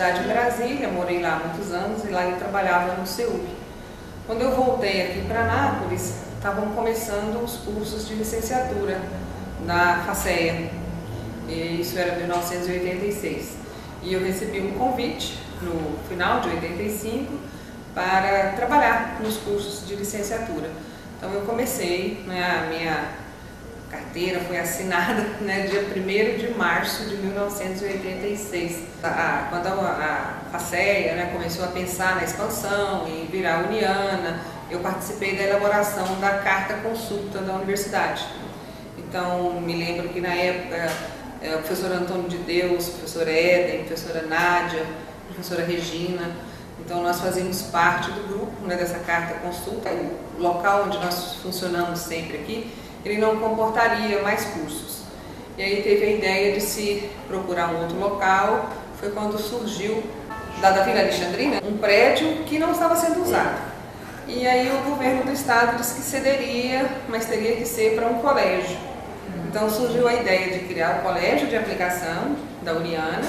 universidade em Brasília, morei lá há muitos anos e lá eu trabalhava no CEUP. Quando eu voltei aqui para Anápolis, estavam começando os cursos de licenciatura na FACEA, e isso era em 1986. E eu recebi um convite no final de 85 para trabalhar nos cursos de licenciatura. Então eu comecei, a minha carteira foi assinada dia 1º de março de 1986. Quando a FACEA começou a pensar na expansão, em virar uniana, eu participei da elaboração da carta consulta da universidade. Então me lembro que na época o professor Antônio de Deus, professora Éden, professora Nádia, professora Regina, então nós fazíamos parte do grupo dessa carta consulta. O local onde nós funcionamos sempre aqui, ele não comportaria mais cursos. E aí teve a ideia de se procurar um outro local. Foi quando surgiu, da Vila Alexandrina, um prédio que não estava sendo usado. E aí o governo do estado disse que cederia, mas teria que ser para um colégio. Então surgiu a ideia de criar o colégio de aplicação da Uniana,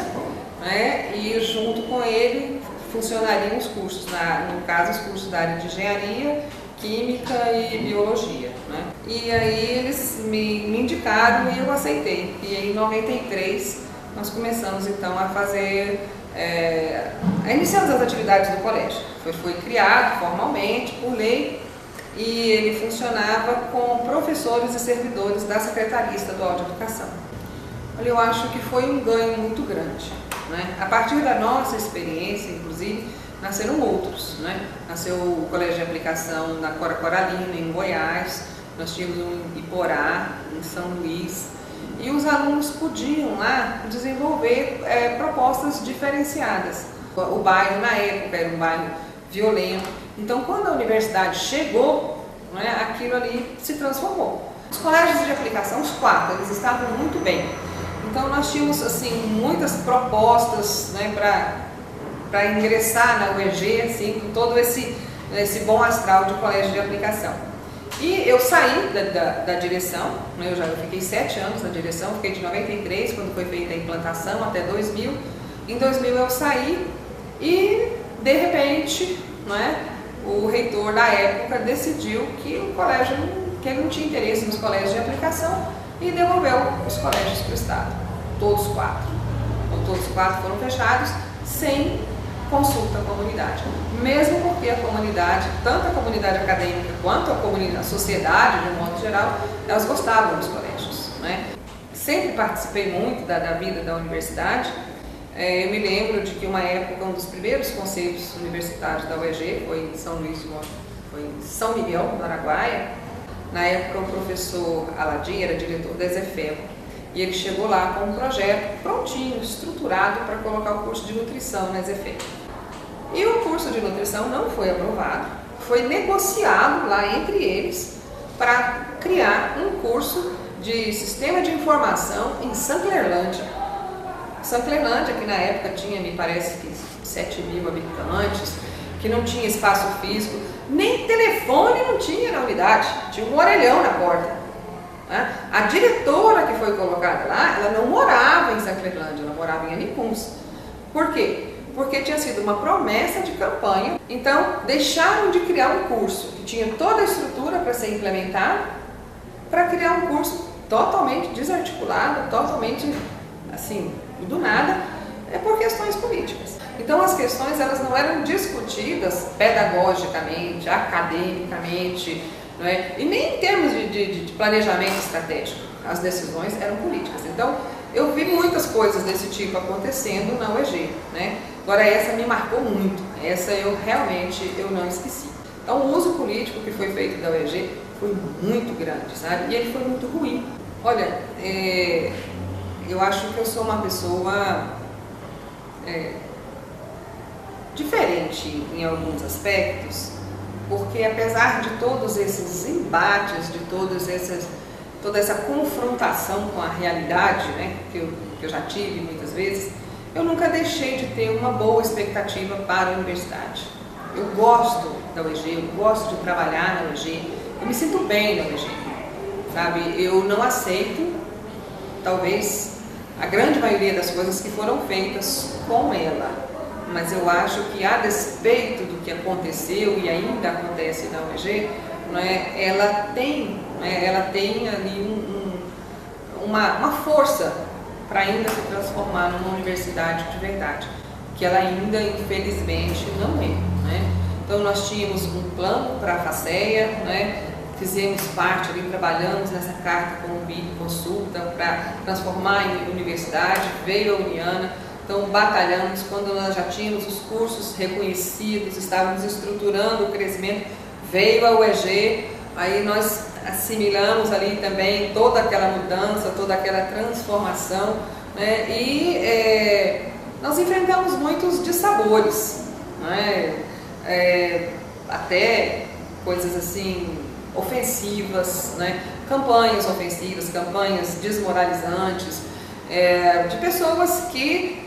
e junto com ele funcionariam os cursos, no caso os cursos da área de engenharia, química e biologia. E aí eles me indicaram e eu aceitei. E aí em 93 nós começamos então a fazer, iniciamos as atividades do colégio. Foi criado formalmente, por lei, e ele funcionava com professores e servidores da Secretaria Estadual de Educação. Olha, eu acho que foi um ganho muito grande. A partir da nossa experiência, inclusive, nasceram outros. Nasceu o Colégio de Aplicação na Cora Coralina, em Goiás, nós tínhamos um em Iporá, em São Luís, e os alunos podiam lá desenvolver propostas diferenciadas. O bairro, na época, era um bairro violento, então quando a universidade chegou, aquilo ali se transformou. Os colégios de aplicação, os 4, eles estavam muito bem. Então nós tínhamos muitas propostas para ingressar na UEG, com todo esse bom astral de colégio de aplicação. E eu saí da direção, eu fiquei 7 anos na direção, fiquei de 93, quando foi feita a implantação, até 2000. Em 2000 eu saí e, de repente, o reitor da época decidiu que o colégio, que ele não tinha interesse nos colégios de aplicação e devolveu os colégios para o Estado, todos 4. Então, todos 4 foram fechados sem consulta à comunidade, mesmo porque a comunidade, tanto a comunidade acadêmica quanto a sociedade, de um modo geral, elas gostavam dos colégios. Sempre participei muito da vida da universidade. Eu me lembro de que uma época, um dos primeiros conselhos universitários da UEG foi em foi em São Miguel do Araguaia. Na época o professor Aladim era diretor da EZEFEL e ele chegou lá com um projeto prontinho, estruturado para colocar o curso de nutrição na EZEFEL. E o curso de nutrição não foi aprovado, foi negociado lá entre eles para criar um curso de sistema de informação em Sanclerlândia. Sanclerlândia, que na época tinha, me parece que 7.000 habitantes, que não tinha espaço físico, nem telefone não tinha na unidade, tinha um orelhão na porta. A diretora que foi colocada lá, ela não morava em Sanclerlândia, ela morava em Anicuns. Por quê? Porque tinha sido uma promessa de campanha. Então, deixaram de criar um curso que tinha toda a estrutura para ser implementado, para criar um curso totalmente desarticulado, totalmente do nada, por questões políticas. Então as questões elas não eram discutidas pedagogicamente, academicamente, e nem em termos de planejamento estratégico. As decisões eram políticas. Então eu vi muitas coisas desse tipo acontecendo na UEG. Agora essa me marcou muito, essa eu realmente não esqueci. Então o uso político que foi feito da UEG foi muito grande, e ele foi muito ruim. Olha, eu acho que eu sou uma pessoa diferente em alguns aspectos, porque apesar de todos esses embates, de toda essa confrontação com a realidade, que eu já tive muitas vezes, eu nunca deixei de ter uma boa expectativa para a universidade. Eu gosto da UEG, eu gosto de trabalhar na UEG, eu me sinto bem na UEG, Eu não aceito, talvez, a grande maioria das coisas que foram feitas com ela, mas eu acho que, a despeito do que aconteceu e ainda acontece na UEG, ela tem ali uma força para ainda se transformar numa universidade de verdade, que ela ainda, infelizmente, não é. Então, nós tínhamos um plano para a FACEA, fizemos parte ali, trabalhamos nessa carta com o BID Consulta para transformar em universidade, veio a Uniana, então batalhamos quando nós já tínhamos os cursos reconhecidos, estávamos estruturando o crescimento, veio a UEG, aí nós assimilamos ali também toda aquela mudança, toda aquela transformação, e nós enfrentamos muitos dissabores, até coisas assim ofensivas, campanhas ofensivas, campanhas desmoralizantes, de pessoas que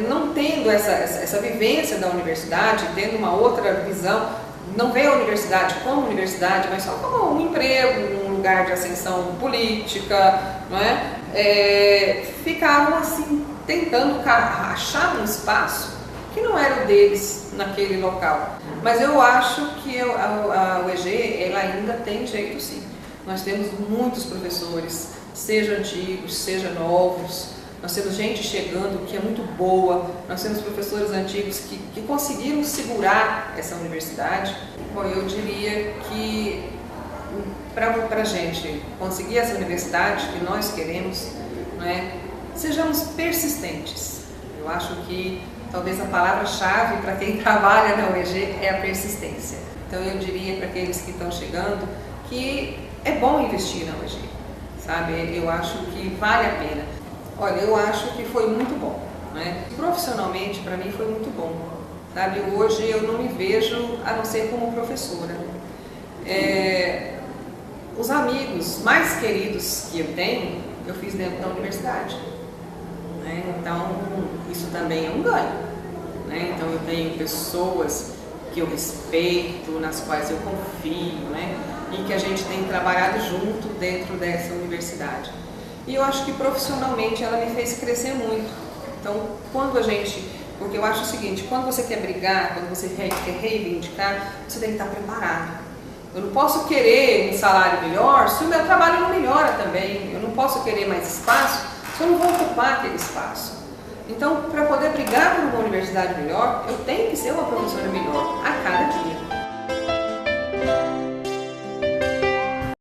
não tendo essa vivência da universidade, tendo uma outra visão, não vê a universidade como universidade, mas só como um emprego, um lugar de ascensão política, ficaram assim tentando achar um espaço que não era o deles naquele local. Mas eu acho que a UEG ela ainda tem jeito, sim. Nós temos muitos professores, seja antigos, seja novos, nós temos gente chegando que é muito boa, nós temos professores antigos que conseguiram segurar essa universidade. Bom, eu diria que para a gente conseguir essa universidade que nós queremos, sejamos persistentes. Eu acho que talvez a palavra-chave para quem trabalha na UEG é a persistência. Então eu diria para aqueles que estão chegando que é bom investir na UEG, sabe? Eu acho que vale a pena. Olha, eu acho que foi muito bom, Profissionalmente, para mim, foi muito bom, sabe? Hoje eu não me vejo a não ser como professora. Os amigos mais queridos que eu tenho, eu fiz dentro da universidade. Então, isso também é um ganho. Então, eu tenho pessoas que eu respeito, nas quais eu confio, e que a gente tem trabalhado junto dentro dessa universidade. E eu acho que profissionalmente ela me fez crescer muito. Então, porque eu acho o seguinte, quando você quer brigar, quando você quer reivindicar, você tem que estar preparado. Eu não posso querer um salário melhor se o meu trabalho não melhora também. Eu não posso querer mais espaço se eu não vou ocupar aquele espaço. Então, para poder brigar por uma universidade melhor, eu tenho que ser uma professora melhor a cada dia.